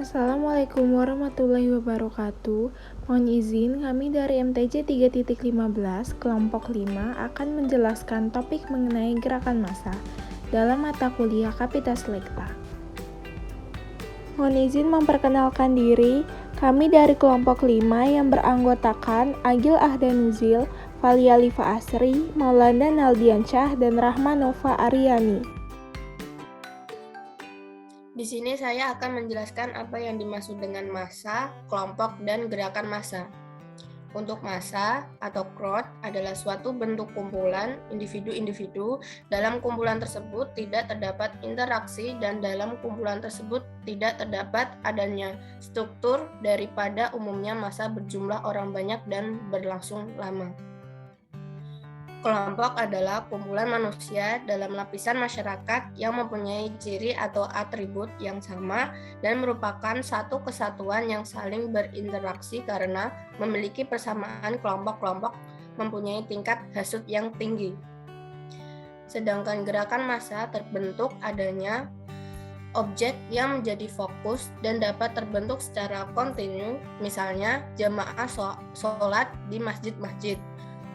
Assalamualaikum warahmatullahi wabarakatuh. Mohon izin, kami dari MTJ 3.15 kelompok 5 akan menjelaskan topik mengenai gerakan massa dalam mata kuliah Kapita Selekta. Mohon izin memperkenalkan diri. Kami dari kelompok 5 yang beranggotakan Agil Ahdanuzil, Valia Liva Asri, Maulana Naldiansyah, dan Rahma Nova Aryani. Di sini saya akan menjelaskan apa yang dimaksud dengan massa, kelompok, dan gerakan massa. Untuk massa atau crowd adalah suatu bentuk kumpulan individu-individu. Dalam kumpulan tersebut tidak terdapat interaksi dan dalam kumpulan tersebut tidak terdapat adanya struktur daripada umumnya massa berjumlah orang banyak dan berlangsung lama. Kelompok adalah kumpulan manusia dalam lapisan masyarakat yang mempunyai ciri atau atribut yang sama dan merupakan satu kesatuan yang saling berinteraksi karena memiliki persamaan. Kelompok-kelompok mempunyai tingkat hasut yang tinggi. Sedangkan gerakan massa terbentuk adanya objek yang menjadi fokus dan dapat terbentuk secara kontinu, misalnya jamaah sholat di masjid-masjid.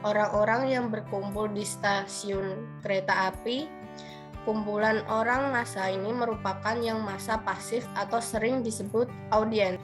Orang-orang yang berkumpul di stasiun kereta api. Kumpulan orang massa ini merupakan yang massa pasif atau sering disebut audiens.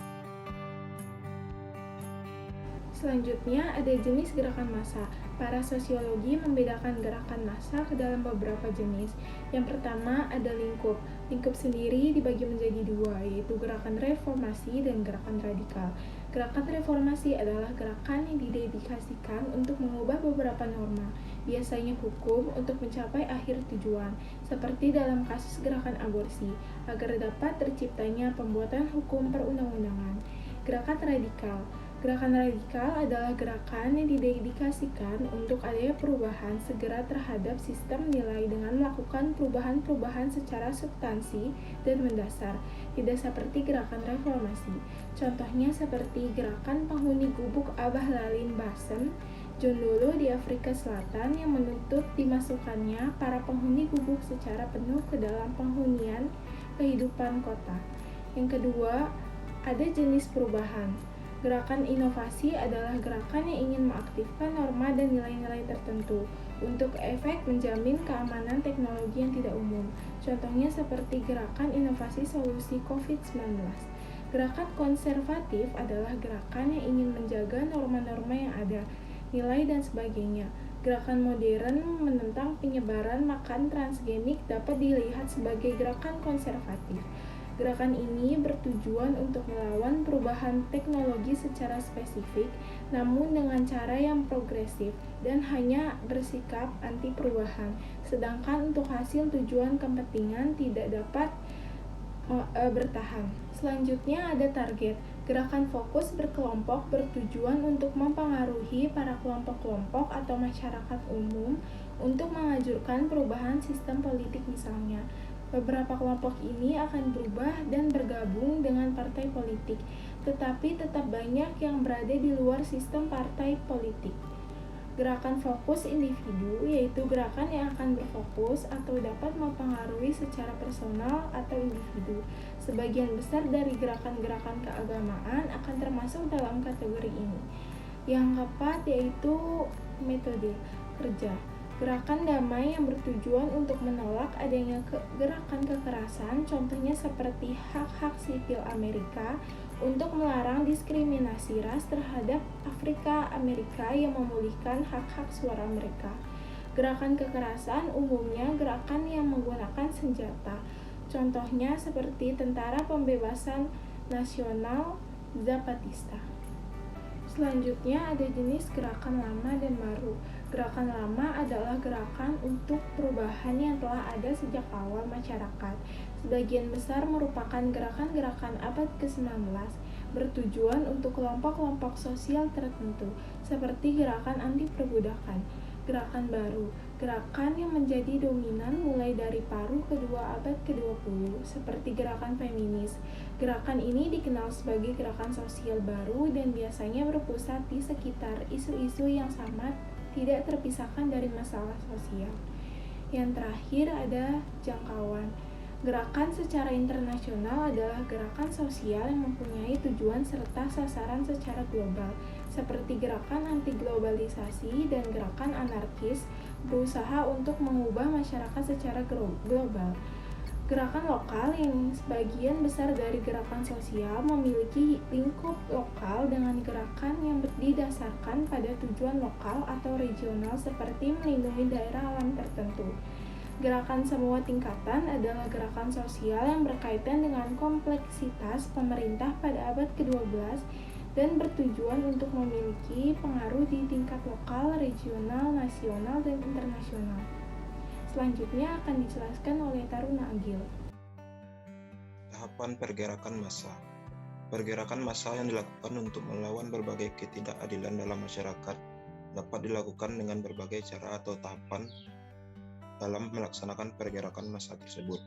Selanjutnya ada jenis gerakan massa. Para sosiologi membedakan gerakan massa ke dalam beberapa jenis. Yang pertama ada lingkup. Lingkup sendiri dibagi menjadi dua, yaitu gerakan reformasi dan gerakan radikal. Gerakan reformasi adalah gerakan yang didedikasikan untuk mengubah beberapa norma, biasanya hukum, untuk mencapai akhir tujuan, seperti dalam kasus gerakan aborsi, agar dapat terciptanya pembuatan hukum perundang-undangan. Gerakan radikal. Gerakan radikal adalah gerakan yang didedikasikan untuk adanya perubahan segera terhadap sistem nilai dengan melakukan perubahan-perubahan secara substansi dan mendasar, tidak seperti gerakan reformasi. Contohnya seperti gerakan penghuni gubuk Abah Lalin Basem, John Dolo di Afrika Selatan yang menuntut dimasukkannya para penghuni gubuk secara penuh ke dalam penghunian kehidupan kota. Yang kedua, ada jenis perubahan. Gerakan inovasi adalah gerakan yang ingin mengaktifkan norma dan nilai-nilai tertentu untuk efek menjamin keamanan teknologi yang tidak umum. Contohnya seperti gerakan inovasi solusi COVID-19. Gerakan konservatif adalah gerakan yang ingin menjaga norma-norma yang ada, nilai dan sebagainya. Gerakan modern menentang penyebaran makan transgenik dapat dilihat sebagai gerakan konservatif. Gerakan ini bertujuan untuk melawan perubahan teknologi secara spesifik, namun dengan cara yang progresif dan hanya bersikap anti perubahan. Sedangkan untuk hasil tujuan kepentingan tidak dapat bertahan. Selanjutnya ada target. Gerakan fokus berkelompok bertujuan untuk mempengaruhi para kelompok-kelompok atau masyarakat umum untuk mengajurkan perubahan sistem politik misalnya. Beberapa kelompok ini akan berubah dan bergabung dengan partai politik, tetapi tetap banyak yang berada di luar sistem partai politik. Gerakan fokus individu yaitu gerakan yang akan berfokus atau dapat mempengaruhi secara personal atau individu. Sebagian besar dari gerakan-gerakan keagamaan akan termasuk dalam kategori ini. Yang keempat yaitu metode kerja. Gerakan damai yang bertujuan untuk menolak adanya gerakan kekerasan, contohnya seperti hak-hak sipil Amerika untuk melarang diskriminasi ras terhadap Afrika Amerika yang memulihkan hak-hak suara mereka. Gerakan kekerasan umumnya gerakan yang menggunakan senjata, contohnya seperti Tentara Pembebasan Nasional Zapatista. Selanjutnya ada jenis gerakan lama dan baru. Gerakan lama adalah gerakan untuk perubahan yang telah ada sejak awal masyarakat. Sebagian besar merupakan gerakan-gerakan abad ke-19 bertujuan untuk kelompok-kelompok sosial tertentu, seperti gerakan anti perbudakan. Gerakan baru, gerakan yang menjadi dominan mulai dari paruh kedua abad ke-20, seperti gerakan feminis. Gerakan ini dikenal sebagai gerakan sosial baru dan biasanya berpusat di sekitar isu-isu yang sama, tidak terpisahkan dari masalah sosial. Yang terakhir ada jangkauan. Gerakan secara internasional adalah gerakan sosial yang mempunyai tujuan serta sasaran secara global, seperti gerakan anti-globalisasi dan gerakan anarkis, berusaha untuk mengubah masyarakat secara global. Gerakan lokal yang sebagian besar dari gerakan sosial memiliki lingkup lokal dengan gerakan yang didasarkan pada tujuan lokal atau regional seperti melindungi daerah alam tertentu. Gerakan semua tingkatan adalah gerakan sosial yang berkaitan dengan kompleksitas pemerintah pada abad ke-12 dan bertujuan untuk memiliki pengaruh di tingkat lokal, regional, nasional, dan internasional. Selanjutnya akan dijelaskan oleh Taruna Agil. Tahapan pergerakan massa. Pergerakan massa yang dilakukan untuk melawan berbagai ketidakadilan dalam masyarakat dapat dilakukan dengan berbagai cara atau tahapan dalam melaksanakan pergerakan massa tersebut.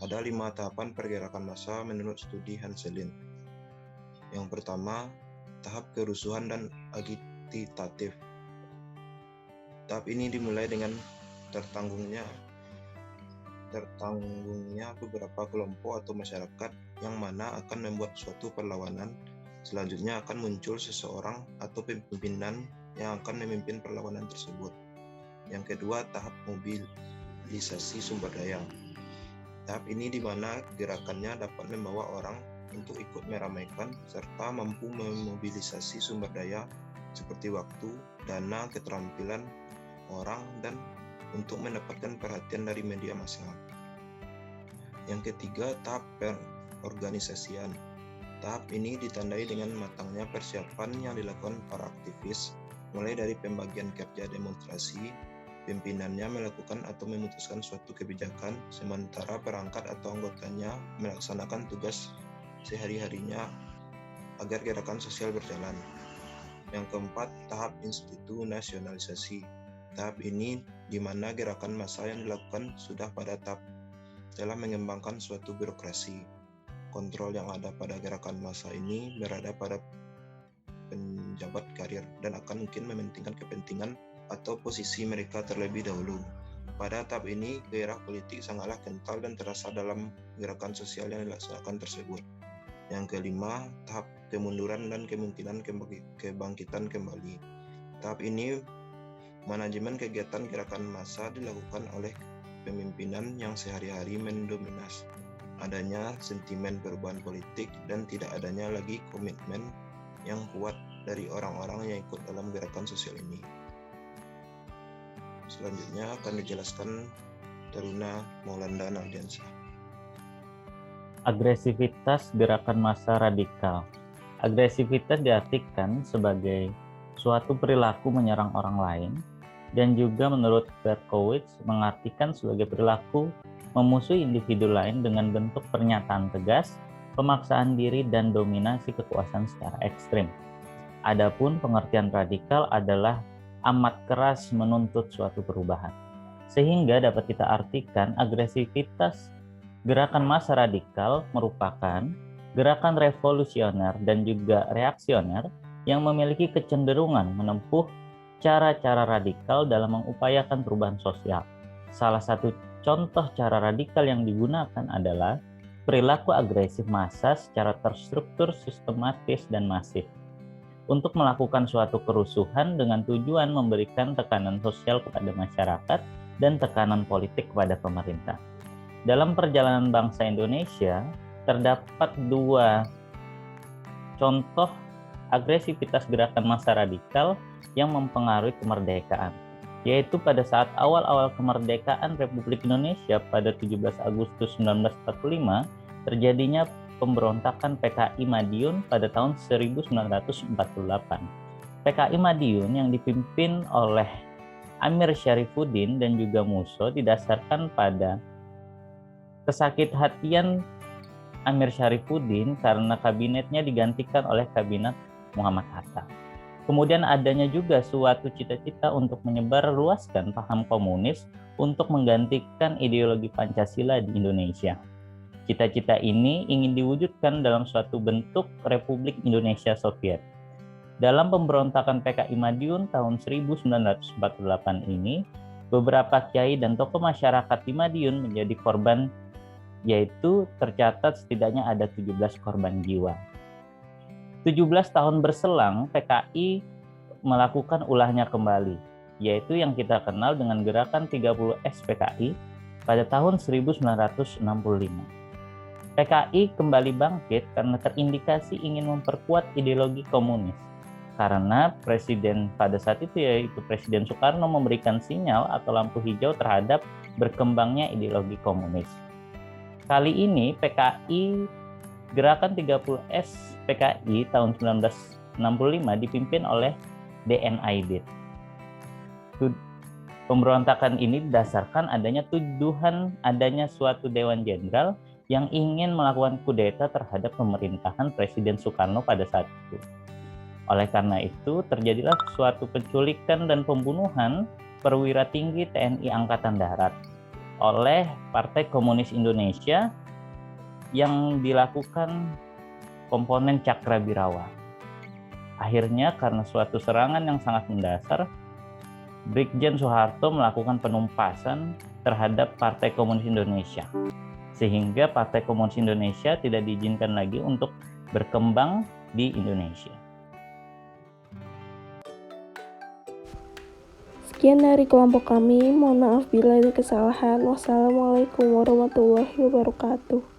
Ada 5 tahapan pergerakan massa menurut studi Hanselin. Yang pertama, tahap kerusuhan dan agitatif. Tahap ini dimulai dengan tertanggungnya beberapa kelompok atau masyarakat yang mana akan membuat suatu perlawanan. Selanjutnya akan muncul seseorang atau pimpinan yang akan memimpin perlawanan tersebut. Yang kedua, tahap mobilisasi sumber daya. Tahap ini di mana gerakannya dapat membawa orang untuk ikut meramaikan serta mampu memobilisasi sumber daya seperti waktu, dana, keterampilan orang, dan untuk mendapatkan perhatian dari media massa. Yang ketiga, tahap perorganisasian. Tahap ini ditandai dengan matangnya persiapan yang dilakukan para aktivis, mulai dari pembagian kerja demonstrasi, pimpinannya melakukan atau memutuskan suatu kebijakan, sementara perangkat atau anggotanya melaksanakan tugas sehari-harinya agar gerakan sosial berjalan. Yang keempat, tahap institusionalisasi. Tahap ini di mana gerakan massa yang dilakukan sudah pada tahap telah mengembangkan suatu birokrasi. Kontrol yang ada pada gerakan massa ini berada pada penjabat karir dan akan mungkin mementingkan kepentingan atau posisi mereka terlebih dahulu. Pada tahap ini, gairah politik sangatlah kental dan terasa dalam gerakan sosial yang dilaksanakan tersebut. Yang kelima, tahap kemunduran dan kemungkinan kebangkitan kembali. Tahap ini, manajemen kegiatan gerakan massa dilakukan oleh pemimpinan yang sehari-hari mendominasi adanya sentimen perubahan politik dan tidak adanya lagi komitmen yang kuat dari orang-orang yang ikut dalam gerakan sosial ini. Selanjutnya akan dijelaskan Taruna Maulanda Nardiansyah. Agresivitas gerakan massa radikal. Agresivitas diartikan sebagai suatu perilaku menyerang orang lain, dan juga menurut Berkowitz mengartikan sebagai perilaku memusuhi individu lain dengan bentuk pernyataan tegas, pemaksaan diri, dan dominasi kekuasaan secara ekstrim. Adapun pengertian radikal adalah amat keras menuntut suatu perubahan. Sehingga dapat kita artikan agresivitas gerakan massa radikal merupakan gerakan revolusioner dan juga reaksioner yang memiliki kecenderungan menempuh cara-cara radikal dalam mengupayakan perubahan sosial. Salah satu contoh cara radikal yang digunakan adalah perilaku agresif massa secara terstruktur, sistematis, dan masif untuk melakukan suatu kerusuhan dengan tujuan memberikan tekanan sosial kepada masyarakat dan tekanan politik kepada pemerintah. Dalam perjalanan bangsa Indonesia, terdapat 2 contoh agresivitas gerakan massa radikal yang mempengaruhi kemerdekaan, yaitu pada saat awal-awal kemerdekaan Republik Indonesia pada 17 Agustus 1945, terjadinya pemberontakan PKI Madiun pada tahun 1948. PKI Madiun yang dipimpin oleh Amir Syarifuddin dan juga Musso didasarkan pada kesakithatian Amir Syarifuddin karena kabinetnya digantikan oleh kabinet Muhammad Hatta. Kemudian adanya juga suatu cita-cita untuk menyebarluaskan paham komunis untuk menggantikan ideologi Pancasila di Indonesia. Cita-cita ini ingin diwujudkan dalam suatu bentuk Republik Indonesia Soviet. Dalam pemberontakan PKI Madiun tahun 1948 ini, beberapa kiai dan tokoh masyarakat di Madiun menjadi korban yaitu tercatat setidaknya ada 17 korban jiwa. 17 tahun berselang, PKI melakukan ulahnya kembali, yaitu yang kita kenal dengan gerakan 30S PKI pada tahun 1965. PKI kembali bangkit karena terindikasi ingin memperkuat ideologi komunis. Karena presiden pada saat itu, yaitu Presiden Soekarno, memberikan sinyal atau lampu hijau terhadap berkembangnya ideologi komunis. Kali ini PKI, gerakan 30S PKI tahun 1965 dipimpin oleh DN Aidit. Pemberontakan ini didasarkan adanya tuduhan adanya suatu Dewan Jenderal yang ingin melakukan kudeta terhadap pemerintahan Presiden Soekarno pada saat itu. Oleh karena itu, terjadilah suatu penculikan dan pembunuhan perwira tinggi TNI Angkatan Darat oleh Partai Komunis Indonesia yang dilakukan komponen Cakrabirawa. Akhirnya, karena suatu serangan yang sangat mendasar, Brigjen Soeharto melakukan penumpasan terhadap Partai Komunis Indonesia, sehingga Partai Komunis Indonesia tidak diizinkan lagi untuk berkembang di Indonesia. Sekian dari kelompok kami, mohon maaf bila ada kesalahan. Wassalamualaikum warahmatullahi wabarakatuh.